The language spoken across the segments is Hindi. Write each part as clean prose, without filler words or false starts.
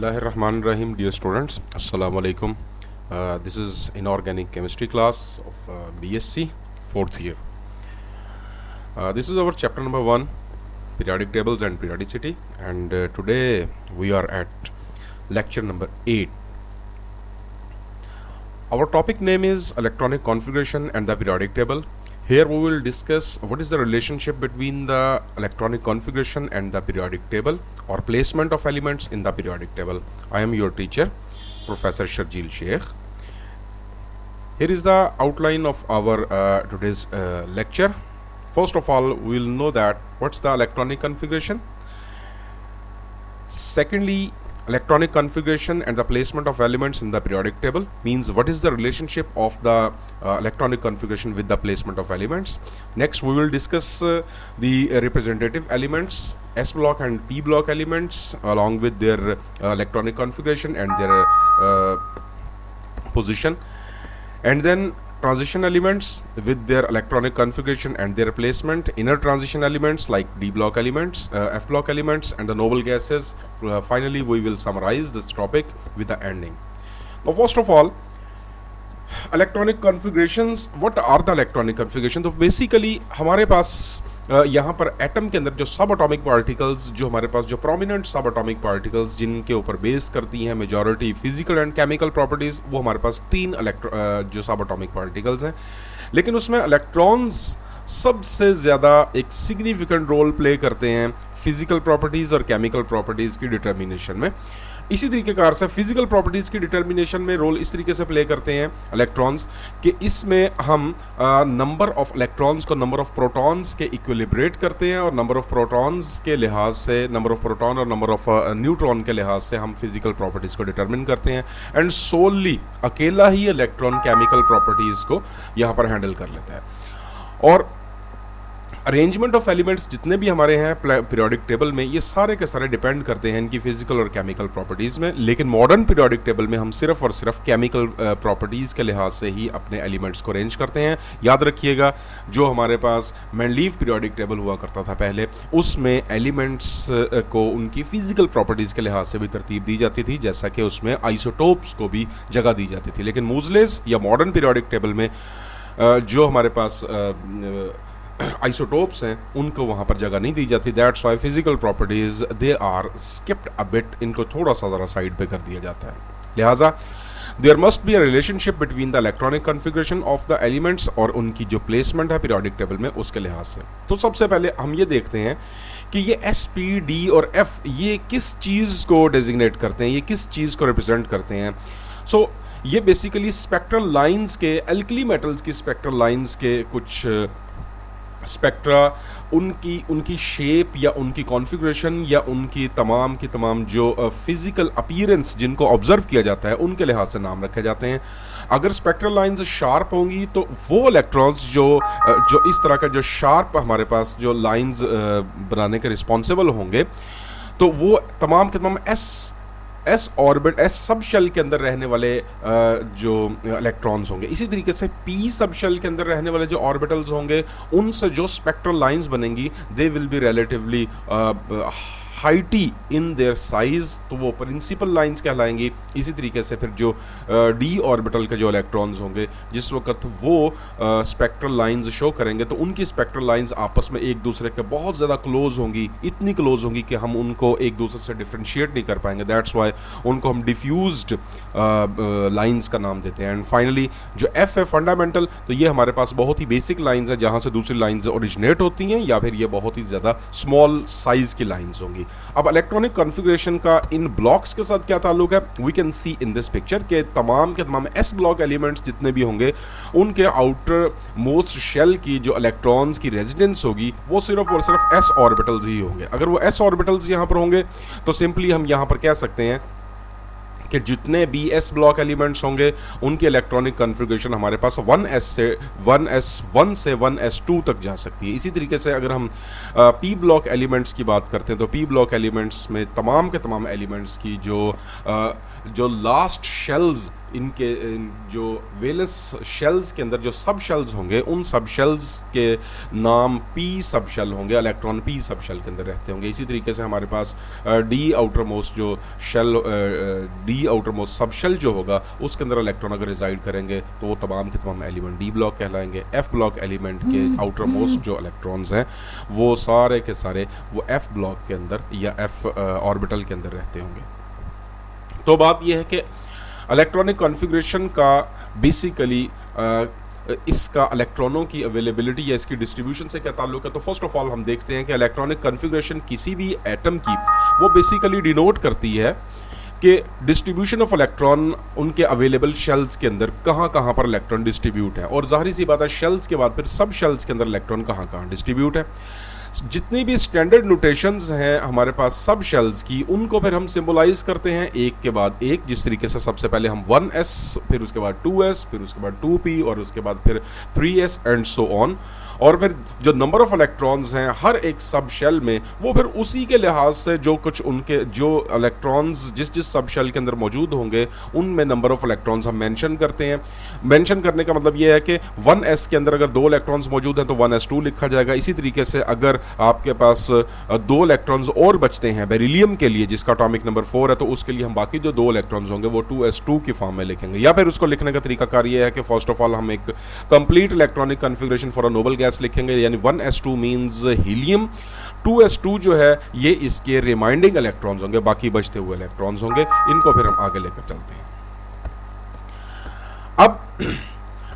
Bismillahirrahmanirrahim, dear students. Assalamu alaikum. This is inorganic chemistry class of BSc, fourth year. This is our chapter number 1, periodic tables and periodicity, and today we are at lecture number 8. Our topic name is electronic configuration and the periodic table. Here we will discuss what is the relationship between the electronic configuration and the periodic table or placement of elements in the periodic table. I am your teacher, Professor Sharjeel Sheikh. Here is the outline of our today's lecture. First of all, we will know that what's the electronic configuration. Secondly, electronic configuration and the placement of elements in the periodic table means what is the relationship of the electronic configuration with the placement of elements. Next, we will discuss the representative elements, S block and P block elements, along with their electronic configuration and their position, and then transition elements with their electronic configuration and their placement, inner transition elements like D block elements, F block elements, and the noble gases. Finally, we will summarize this topic with the ending. Now, first of all, electronic configurations. What are the electronic configuration? तो बेसिकली हमारे पास यहाँ पर एटम के अंदर जो सब अटोमिक पार्टिकल्स, जो हमारे पास जो प्रोमिनेंट सब अटोमिक पार्टिकल्स जिनके ऊपर बेस करती हैं majority physical and chemical properties, वो हमारे पास 3 जो सब अटोमिक पार्टिकल्स हैं, लेकिन उसमें इलेक्ट्रॉन्स सबसे ज़्यादा एक सिग्निफिकेंट रोल प्ले करते हैं फिजिकल प्रॉपर्टीज़ और केमिकल प्रॉपर्टीज़ की डिटर्मिनेशन में. इसी तरीके कार से फिजिकल प्रॉपर्टीज़ की डिटर्मिनेशन में रोल इस तरीके से प्ले करते हैं इलेक्ट्रॉन्स कि इसमें हम नंबर ऑफ इलेक्ट्रॉन्स को नंबर ऑफ प्रोटॉन्स के इक्विलिब्रेट करते हैं, और नंबर ऑफ प्रोटॉन्स के लिहाज से, नंबर ऑफ प्रोटॉन और नंबर ऑफ न्यूट्रॉन के लिहाज से हम फिजिकल प्रॉपर्टीज़ को डिटर्मिन करते हैं. एंड सोलली अकेला ही इलेक्ट्रॉन केमिकल प्रॉपर्टीज़ को यहाँ पर हैंडल कर लेता है. और अरेंजमेंट ऑफ एलिमेंट्स जितने भी हमारे हैं पीरियोडिक टेबल में, ये सारे के सारे डिपेंड करते हैं इनकी फिजिकल और केमिकल प्रॉपर्टीज़ में. लेकिन मॉडर्न पीरियोडिक टेबल में हम सिर्फ और सिर्फ केमिकल प्रॉपर्टीज़ के लिहाज से ही अपने एलिमेंट्स को अरेंज करते हैं. याद रखिएगा, जो हमारे पास मेंडलीव पीरियोडिक टेबल हुआ करता था पहले, उसमें एलिमेंट्स को उनकी फिजिकल प्रॉपर्टीज़ के लिहाज से भी तरतीब दी जाती थी, जैसा कि उसमें आइसोटोप्स को भी जगह दी जाती थी. लेकिन मूजलेस या मॉडर्न पीरियोडिक टेबल में जो हमारे पास आइसोटोप्स हैं, उनको वहाँ पर जगह नहीं दी जाती. That's why physical properties they are skipped a bit, इनको थोड़ा सा ज़रा साइड पे कर दिया जाता है. लिहाजा there must be a relationship between the electronic configuration of the elements और उनकी जो प्लेसमेंट है पीरियोडिक टेबल में, उसके लिहाज से. तो सबसे पहले हम ये देखते हैं कि ये एस, पी, डी और एफ ये किस चीज़ को डेजिग्नेट करते हैं, ये किस चीज़ को रिप्रेजेंट करते हैं. सो ये बेसिकली स्पेक्ट्रल लाइंस के, एल्कली मेटल्स की स्पेक्ट्रल लाइंस के कुछ स्पेक्ट्रा, उनकी शेप या उनकी कॉन्फ़िगरेशन या उनकी तमाम जो फिज़िकल अपीयरेंस जिनको ऑब्जर्व किया जाता है, उनके लिहाज से नाम रखे जाते हैं. अगर स्पेक्ट्रल लाइंस शार्प होंगी तो वो इलेक्ट्रॉन्स जो इस तरह का जो शार्प हमारे पास जो लाइंस बनाने के रिस्पॉन्सिबल होंगे, तो वो तमाम के तमाम s orbit, s sub shell के अंदर रहने वाले जो इलेक्ट्रॉन्स होंगे. इसी तरीके से पी सब शेल के अंदर रहने वाले जो ऑर्बिटल्स होंगे, उनसे जो स्पेक्ट्रल लाइंस बनेंगी, they will be relatively high tea in their size, तो वो प्रिंसिपल लाइंस कहलाएंगी. इसी तरीके से फिर जो डी ऑर्बिटल के जो इलेक्ट्रॉन्स होंगे, जिस वक्त वो स्पेक्ट्रल लाइंस शो करेंगे, तो उनकी स्पेक्ट्रल लाइंस आपस में एक दूसरे के बहुत ज़्यादा क्लोज होंगी, इतनी क्लोज होंगी कि हम उनको एक दूसरे से डिफ्रेंशिएट नहीं कर पाएंगे. दैट्स वाई उनको हम डिफ्यूज्ड लाइंस का नाम देते हैं. एंड फाइनली जो एफ है फंडामेंटल, तो ये हमारे पास बहुत ही बेसिक लाइंस है, जहाँ से दूसरी लाइंस ओरिजिनेट होती हैं, या फिर ये बहुत ही ज़्यादा स्मॉल साइज़ की लाइंस होंगी. अब इलेक्ट्रॉनिक कॉन्फ़िगरेशन का इन ब्लॉक्स के साथ क्या ताल्लुक है, we can see in this picture के तमाम एस ब्लॉक एलिमेंट्स जितने भी होंगे, उनके आउटर मोस्ट शेल की जो इलेक्ट्रॉन्स की रेजिडेंस होगी, वो सिर्फ और सिर्फ एस ऑर्बिटल्स ही होंगे. अगर वो एस ऑर्बिटल्स यहाँ पर होंगे, तो सिंपली हम यहाँ पर कह सकते हैं कि जितने भी एस ब्लॉक एलिमेंट्स होंगे, उनकी इलेक्ट्रॉनिक कॉन्फ़िगरेशन हमारे पास 1s से 1s2 तक जा सकती है. इसी तरीके से अगर हम पी ब्लॉक एलिमेंट्स की बात करते हैं, तो पी ब्लॉक एलिमेंट्स में तमाम के तमाम एलिमेंट्स की जो लास्ट शेल्स जो वैलेंस शेल्स के अंदर जो सब शेल्स होंगे, उन सब शेल्स के नाम पी सब शेल होंगे, इलेक्ट्रॉन पी सब शेल के अंदर रहते होंगे। इसी तरीके से हमारे पास डी आउटर मोस्ट जो shell, the outermost sub shell जो होगा, उसके अंदर इलेक्ट्रॉन अगर रिजाइड करेंगे तो वो तमाम के तमाम एलिमेंट डी ब्लॉक कहलाएंगे। एफ ब्लॉक एलिमेंट के आउटर मोस्ट जो इलेक्ट्रॉन्स हैं वो सारे के सारे वो एफ ब्लॉक के अंदर या एफ ऑर्बिटल के अंदर रहते होंगे। तो बात यह है कि इलेक्ट्रॉनिक कॉन्फ़िगरेशन का बेसिकली इसका इलेक्ट्रॉनों की अवेलेबिलिटी या इसकी डिस्ट्रीब्यूशन से क्या ताल्लुक है। तो फर्स्ट ऑफ ऑल हम देखते हैं कि इलेक्ट्रॉनिक कॉन्फ़िगरेशन किसी भी एटम की वो बेसिकली डिनोट करती है कि डिस्ट्रीब्यूशन ऑफ इलेक्ट्रॉन उनके अवेलेबल शेल्स के अंदर कहाँ कहाँ पर इलेक्ट्रॉन डिस्ट्रीब्यूट है। और जाहिर सी बात है शेल्स के बाद फिर सब शेल्स के अंदर इलेक्ट्रॉन कहाँ कहाँ डिस्ट्रीब्यूट है। जितनी भी स्टैंडर्ड नोटेशंस हैं हमारे पास सब शेल्स की, उनको फिर हम सिंबलाइज करते हैं एक के बाद एक। जिस तरीके से सबसे पहले हम 1s, फिर उसके बाद 2s, फिर उसके बाद 2p और उसके बाद फिर 3s एंड सो ऑन। और फिर जो नंबर ऑफ इलेक्ट्रॉन्स हैं हर एक सब शेल में, वो फिर उसी के लिहाज से जो कुछ उनके जो इलेक्ट्रॉन्स जिस जिस सब शेल के अंदर मौजूद होंगे उनमें नंबर ऑफ इलेक्ट्रॉन्स हम मेंशन करते हैं। मेंशन करने का मतलब ये है कि 1s के अंदर अगर 2 इलेक्ट्रॉन्स मौजूद हैं तो 1s2 लिखा जाएगा। इसी तरीके से अगर आपके पास 2 इलेक्ट्रॉन्स और बचते हैं बेरिलियम के लिए जिसका एटॉमिक नंबर 4 है, तो उसके लिए हम बाकी जो 2 इलेक्ट्रॉन्स होंगे वो 2s2 की फॉर्म में लिखेंगे। या फिर उसको लिखने का तरीकाकार ये है कि फर्स्ट ऑफ ऑल हम एक complete electronic configuration for a noble gas लिखेंगे, यानी 1s2 मींस हीलियम, 2s2 जो है ये इसके रिमाइंडिंग इलेक्ट्रॉन्स होंगे, बाकी बचते हुए इलेक्ट्रॉन्स होंगे। इनको फिर हम आगे लेकर चलते हैं। अब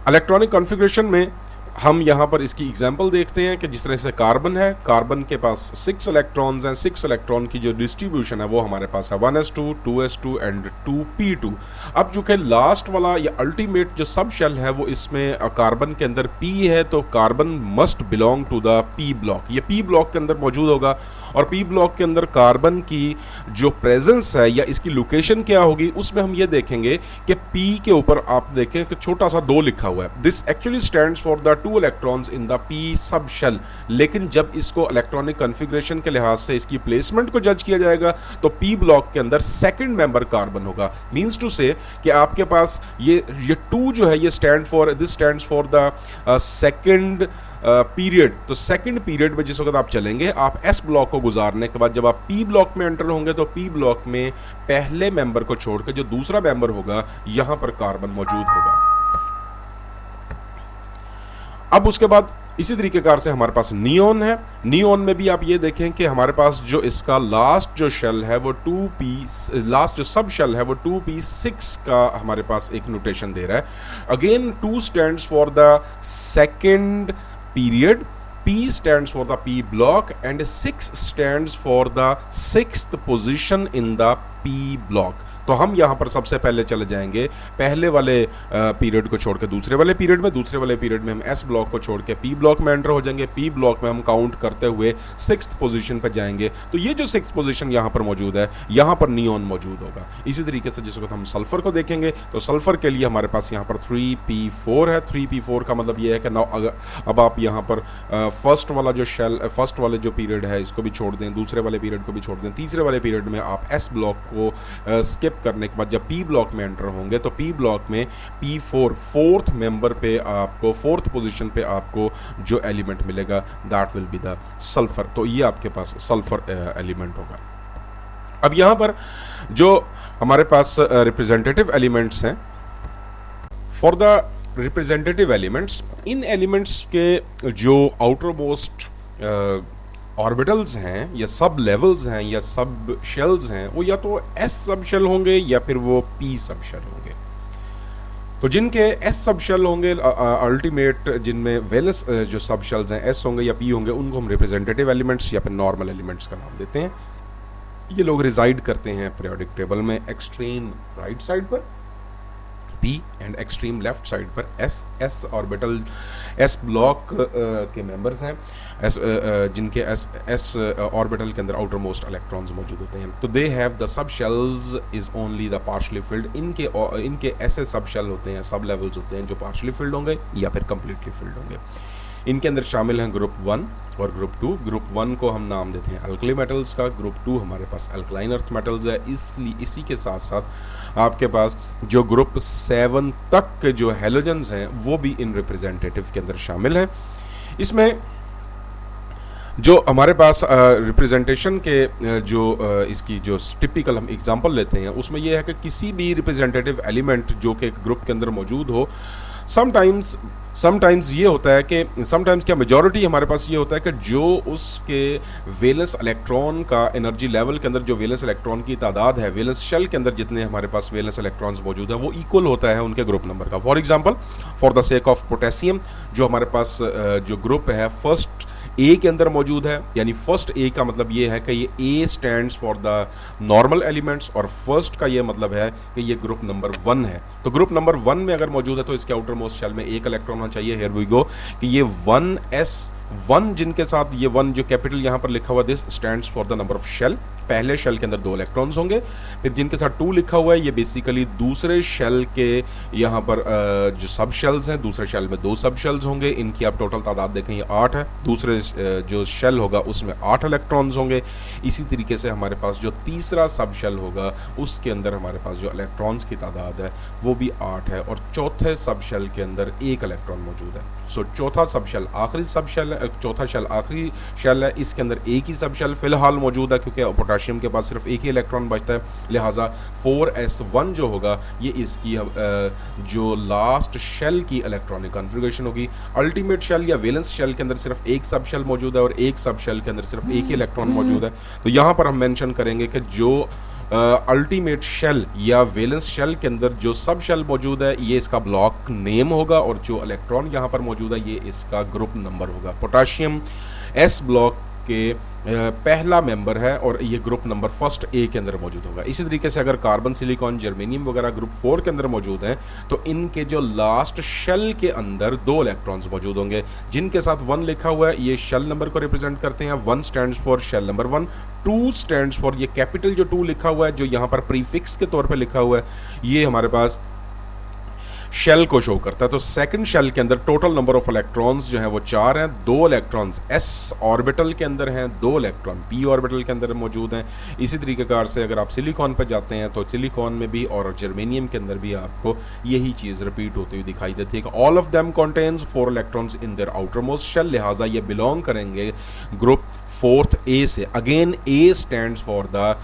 इलेक्ट्रॉनिक कॉन्फ़िगरेशन में हम यहाँ पर इसकी एग्जांपल देखते हैं कि जिस तरह से कार्बन है, कार्बन के पास 6 इलेक्ट्रॉन्स हैं। 6 इलेक्ट्रॉन की जो डिस्ट्रीब्यूशन है वो हमारे पास है 1s2, 2s2 एंड 2p2। अब जो कि लास्ट वाला या अल्टीमेट जो सब शेल है वो इसमें कार्बन के अंदर p है, तो carbon must belong to the p block. ये p ब्लॉक के अंदर मौजूद होगा और p ब्लॉक के अंदर कार्बन की जो प्रेजेंस है या इसकी लोकेशन क्या होगी उसमें हम ये देखेंगे कि p के ऊपर आप देखें कि छोटा सा 2 लिखा हुआ है। This actually stands for the 2 electrons in the p sub shell. लेकिन जब इसको इलेक्ट्रॉनिक कॉन्फ़िगरेशन के लिहाज से इसकी प्लेसमेंट को जज किया जाएगा तो p ब्लॉक के अंदर सेकंड मेंबर कार्बन होगा। मींस टू से कि आपके पास ये 2 जो है ये stands for the second period. तो सेकंड पीरियड में जिस वक्त आप चलेंगे, आप एस ब्लॉक को गुजारने के बाद जब आप पी ब्लॉक में एंटर होंगे तो पी ब्लॉक में पहले मेंबर को छोड़कर जो दूसरा मेंबर होगा यहां पर कार्बन मौजूद होगा। अब उसके बाद इसी तरीके कार से हमारे पास नियोन है। नियोन में भी आप ये देखें कि हमारे पास जो इसका लास्ट जो शेल है वो 2p, लास्ट जो सब शेल है वो 2p6 का हमारे पास एक नोटेशन दे रहा है। Again 2 stands for the second period, P stands for the P block and 6 stands for the 6th position in the P block। तो हम यहाँ पर सबसे पहले चले जाएंगे पहले वाले पीरियड को छोड़ के दूसरे वाले पीरियड में, दूसरे वाले पीरियड में हम एस ब्लॉक को छोड़ के पी ब्लॉक में एंटर हो जाएंगे। पी ब्लॉक में हम काउंट करते हुए 6th पोजीशन पर जाएंगे। तो ये जो 6th पोजीशन यहाँ पर मौजूद है, यहाँ पर नियोन मौजूद होगा। इसी तरीके से जिस वक्त हम सल्फर को देखेंगे तो सल्फर के लिए हमारे पास यहाँ पर 3p4 है। 3p4 का मतलब ये है कि अब आप यहाँ पर फर्स्ट वाले जो पीरियड है इसको भी छोड़ दें, दूसरे वाले पीरियड को भी छोड़ दें, तीसरे वाले पीरियड में आप एस ब्लॉक को स्किप करने के बाद जब पी ब्लॉक में एंटर होंगे तो पी ब्लॉक में p4 फोर्थ मेंबर पे आपको, फोर्थ पोजीशन पे आपको जो एलिमेंट मिलेगा that will be the sulphur. तो ये आपके पास सल्फर एलिमेंट होगा। अब यहाँ पर जो हमारे पास रिप्रेजेंटेटिव एलिमेंट्स हैं, for the representative elements, in elements के जो आउटर मोस्ट ऑर्बिटल्स हैं या सब लेवल्स हैं या सब शेल्स हैं, वो या तो एस सब शेल होंगे या फिर वो पी सब शेल होंगे। तो जिनके एस सब शेल होंगे अल्टीमेट, जिनमें वेलेंस जो सब शेल्स हैं एस होंगे या पी होंगे, उनको हम रिप्रेजेंटेटिव एलिमेंट्स या फिर नॉर्मल एलिमेंट्स का नाम देते हैं। ये लोग रिजाइड करते हैं पीरियोडिक टेबल में एक्सट्रीम राइट साइड पर P and extreme left side पर एस ऑर्बिटल एस ब्लॉक के मेंबर्स हैं, जिनके एस ऑर्बिटल के अंदर आउटर मोस्ट इलेक्ट्रॉन्स मौजूद होते हैं। तो they have the sub shells is only the partially field. इनके ऐसे सब शेल होते हैं, सब लेवल्स होते हैं जो पार्शली फिल्ड होंगे या फिर कंप्लीटली फिल्ड होंगे। इनके अंदर शामिल हैं ग्रुप 1 और ग्रुप 2। ग्रुप 1 को हम नाम देते हैं अल्कली मेटल्स का, ग्रुप 2 हमारे पास अल्कलाइन अर्थ मेटल्स है। इसलिए इसी के साथ साथ आपके पास जो ग्रुप 7 तक के जो हैलोजेंस हैं वो भी इन रिप्रेजेंटेटिव के अंदर शामिल हैं। इसमें जो हमारे पास रिप्रेजेंटेशन के इसकी जो टिपिकल हम एग्जांपल लेते हैं उसमें यह है कि किसी भी रिप्रेजेंटेटिव एलिमेंट जो कि एक ग्रुप के अंदर मौजूद हो, समटाइम्स ये होता है कि समटाइम्स क्या मेजॉरिटी हमारे पास ये होता है कि जो उसके वैलेंस इलेक्ट्रॉन का एनर्जी लेवल के अंदर जो वैलेंस इलेक्ट्रॉन की तादाद है, वैलेंस शेल के अंदर जितने हमारे पास वैलेंस इलेक्ट्रॉन्स मौजूद है वो इक्वल होता है उनके ग्रुप नंबर का। For example, for the sake of potassium, जो हमारे पास जो ग्रुप है फर्स्ट ए के अंदर मौजूद है, यानी फर्स्ट ए का मतलब ये है कि ये ए stands for the normal elements और फर्स्ट का ये मतलब है कि ये ग्रुप नंबर 1 है। तो ग्रुप नंबर 1 में अगर मौजूद है तो इसके आउटर मोस्ट शेल में एक इलेक्ट्रॉन होना चाहिए। हियर वी गो कि ये 1s1 जिनके साथ ये 1 जो कैपिटल यहाँ पर लिखा हुआ this stands for the number of shell. पहले शेल के अंदर 2 इलेक्ट्रॉन्स होंगे। फिर जिनके साथ 2 लिखा हुआ है ये बेसिकली दूसरे शेल के यहाँ पर जो सब शेल्स हैं, दूसरे शेल में 2 सब शेल्स होंगे। इनकी आप टोटल तादाद देखें ये 8 है। दूसरे जो शेल होगा उसमें 8 इलेक्ट्रॉन्स होंगे। इसी तरीके से हमारे पास जो तीसरा सब शेल होगा उसके अंदर हमारे पास जो इलेक्ट्रॉन्स की तादाद है वो भी 8 है और चौथे सब शेल के अंदर 1 इलेक्ट्रॉन मौजूद है। सो चौथा सब शेल आखिरी सब शेल है, चौथा शेल आखिरी शेल है, इसके अंदर एक ही सब शेल फिलहाल मौजूद है क्योंकि पोटेशियम के पास सिर्फ एक ही इलेक्ट्रॉन बचता है। लिहाजा 4s1 जो होगा ये इसकी जो लास्ट शेल की इलेक्ट्रॉनिक कॉन्फ़िगरेशन होगी। अल्टीमेट शेल या वैलेंस शेल के अंदर सिर्फ एक सब शेल मौजूद है और एक सब शेल के अंदर सिर्फ एक ही इलेक्ट्रॉन मौजूद है। तो यहाँ पर हम मेंशन करेंगे कि जो अल्टीमेट शेल या वैलेंस शेल के अंदर जो सब शेल मौजूद है ये इसका ब्लॉक नेम होगा और जो इलेक्ट्रॉन यहाँ पर मौजूद है ये इसका ग्रुप नंबर होगा। पोटेशियम एस ब्लॉक के पहला मेंबर है और ये ग्रुप नंबर फर्स्ट ए के अंदर मौजूद होगा। इसी तरीके से अगर कार्बन, सिलिकॉन, जर्मेनियम वगैरह ग्रुप 4 के अंदर मौजूद हैं तो इनके जो लास्ट शेल के अंदर 2 इलेक्ट्रॉन्स मौजूद होंगे। जिनके साथ 1 लिखा हुआ है ये शेल नंबर को रिप्रेजेंट करते हैं। 1 stands for shell number 1, 2 stands for ये कैपिटल जो 2 लिखा हुआ है जो यहाँ पर प्रीफिक्स के तौर पर लिखा हुआ है ये हमारे पास शेल को शो करता है। तो सेकंड शेल के अंदर टोटल नंबर ऑफ इलेक्ट्रॉन्स जो हैं वो 4 हैं। 2 इलेक्ट्रॉन्स एस ऑर्बिटल के अंदर हैं, 2 इलेक्ट्रॉन पी ऑर्बिटल के अंदर मौजूद हैं। इसी तरीकेकार से अगर आप सिलिकॉन पर जाते हैं तो सिलिकॉन में भी और जर्मेनियम के अंदर भी आपको यही चीज़ रिपीट होती हुई दिखाई देती है कि all of them contains 4 electrons in their outermost shell. लिहाजा ये बिलोंग करेंगे ग्रुप 4th ए से। Again A stands for the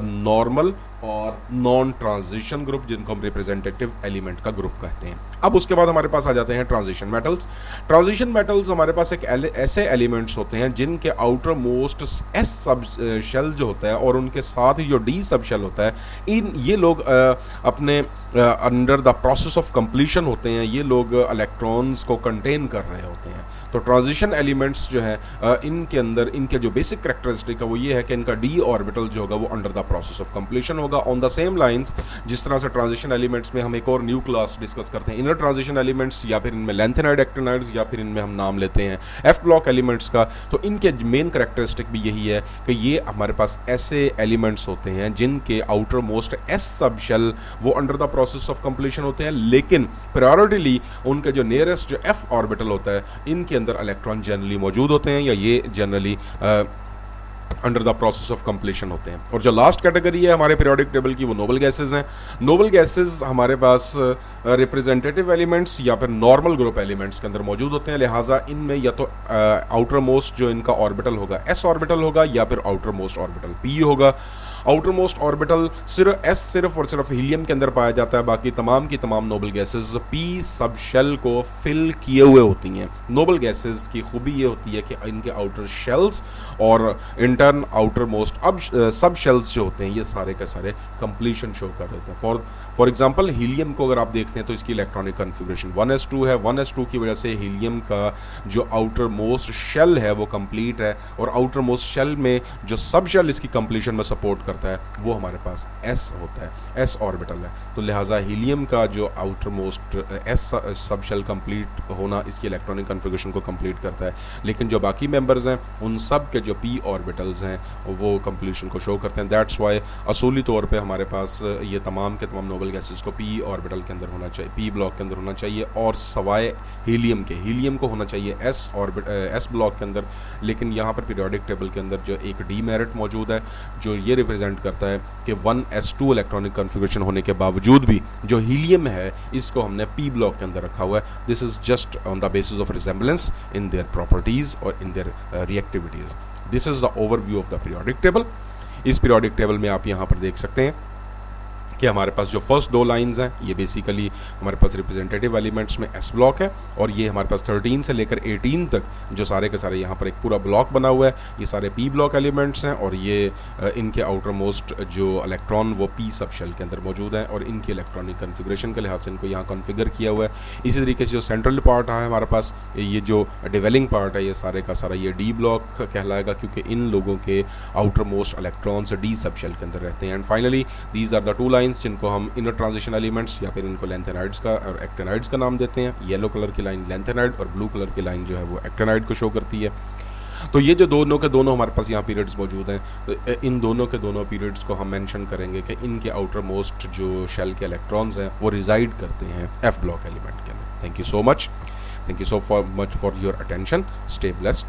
normal और नॉन ट्रांजिशन ग्रुप जिनको हम रिप्रेजेंटेटिव एलिमेंट का ग्रुप कहते हैं। अब उसके बाद हमारे पास आ जाते हैं ट्रांजिशन मेटल्स। ट्रांजिशन मेटल्स हमारे पास एक ऐसे एलिमेंट्स होते हैं जिनके outer most s sub shell जो होता है और उनके साथ ही जो डी सब शेल होता है ये लोग अपने under the process of completion होते हैं। ये लोग इलेक्ट्रॉन्स को कंटेन कर रहे होते हैं। तो ट्रांजिशन एलिमेंट्स जो हैं इनके अंदर इनके जो बेसिक कैरेक्टरिस्टिक है वो ये है कि इनका डी ऑर्बिटल जो होगा वो under the process of completion होगा। ऑन द सेम लाइंस जिस तरह से ट्रांजिशन एलिमेंट्स में हम एक और न्यू क्लास डिस्कस करते हैं इनर ट्रांजिशन एलिमेंट्स, या फिर इनमें लेंथेनाइड एक्टिनाइड्स, या फिर इनमें हम नाम लेते हैं एफ ब्लॉक एलिमेंट्स का। तो इनके मेन कैरेक्टरिस्टिक भी यही है कि ये हमारे पास ऐसे एलिमेंट्स होते हैं जिनके outer most s sub shell वो under the process of completion होते हैं, लेकिन प्रायोरिटीली उनके जो नियरेस्ट जो एफ ऑर्बिटल होता है इनके अंदर इलेक्ट्रॉन जनरली मौजूद होते हैं या ये generally under the process of completion होते हैं। और जो लास्ट कैटेगरी है हमारे पीरियोडिक टेबल की वो नोबल गैसेज हैं। नोबल गैसेज हमारे पास रिप्रेजेंटेटिव एलिमेंट्स या फिर नॉर्मल ग्रुप एलिमेंट्स के अंदर मौजूद होते हैं। लिहाजा इनमें या तो आउटर मोस्ट जो इनका ऑर्बिटल होगा एस ऑर्बिटल होगा या फिर आउटर मोस्ट ऑर्बिटल पी होगा। आउटर मोस्ट ऑर्बिटल सिर्फ और सिर्फ हीलियम के अंदर पाया जाता है। बाकी तमाम की तमाम noble gases p sub shell को फिल किए हुए होती हैं। नोबल गैसेस की खूबी ये होती है कि इनके आउटर शेल्स और इंटर्न आउटर मोस्ट अब सब शेल्स जो होते हैं ये सारे के सारे कंप्लीशन शो कर देते हैं। फॉर एग्जांपल हीलियम को अगर आप देखते हैं तो इसकी इलेक्ट्रॉनिक कन्फिग्रेशन 1s2 है। 1s2 की वजह से हीलियम का जो आउटर मोस्ट शेल है वो कंप्लीट है और आउटर मोस्ट शेल में जो सब शेल इसकी कंप्लीशन में सपोर्ट करता है वो हमारे पास s होता है, s ऑर्बिटल है। तो लिहाजा हीलियम का जो outermost s sub shell complete होना इसकी इलेक्ट्रॉनिक कन्फिगरेशन को कंप्लीट करता है, लेकिन जो बाकी मेंबर्स हैं उन सब के जो p ऑर्बिटल्स हैं वो कंप्लीशन को शो करते हैं। दैट्स वाई असूली तौर पे हमारे पास ये तमाम के तमाम नोबल गैसेस को p ऑर्बिटल के अंदर होना चाहिए, p ब्लॉक के अंदर होना चाहिए, और सवाए हीलियम को होना चाहिए s ब्लॉक के अंदर। लेकिन यहाँ पर पीरियोडिक टेबल के अंदर जो एक डीमेरिट मौजूद है जो ये रिप्रेजेंट करता है कि 1s2 इलेक्ट्रॉनिक कन्फिगरेशन होने के बावजूद भी जो हीलियम है इसको हमने p ब्लॉक के अंदर रखा हुआ है। This is just on the basis of resemblance in their properties और in their reactivities. This is the overview of the periodic table. इस पीरियोडिक टेबल में आप यहाँ पर देख सकते हैं कि हमारे पास जो फर्स्ट दो लाइंस हैं ये बेसिकली हमारे पास रिप्रेजेंटेटिव एलिमेंट्स में s ब्लॉक है, और ये हमारे पास 13 से लेकर 18 तक जो सारे के सारे यहाँ पर एक पूरा ब्लॉक बना हुआ है, ये सारे p ब्लॉक एलिमेंट्स हैं, और ये इनके आउटर मोस्ट जो इलेक्ट्रॉन वो p सब शेल के अंदर मौजूद हैं, और इनकी इलेक्ट्रॉनिक कन्फिग्रेशन के लिहाज से इनको यहाँ कॉन्फ़िगर किया हुआ है। इसी तरीके से जो सेंट्रल पार्ट है हमारे पास, ये जो डिवेलिंग पार्ट है ये सारे का सारा ये d ब्लॉक कहलाएगा, क्योंकि इन लोगों के outer most electrons d sub shell के अंदर रहते हैं। And finally these are the two lines जिनको हम इनर ट्रांजिशन एलिमेंट्स या फिर इनको लेंथेनाइड्स का और एक्टिनाइड्स का नाम देते हैं। येलो कलर की लाइन लेंथेनाइड और ब्लू कलर की लाइन जो है वो एक्टिनाइड को शो करती है। तो ये जो दोनों के दोनों हमारे पास यहाँ पीरियड्स मौजूद हैं, तो इन दोनों के दोनों पीरियड्स को हम मेंशन करेंगे कि इनके आउटर मोस्ट जो शेल के इलेक्ट्रॉन्स हैं वो रिजाइड करते हैं f ब्लॉक एलिमेंट के अंदर। Thank you so much for your attention. Stay blessed.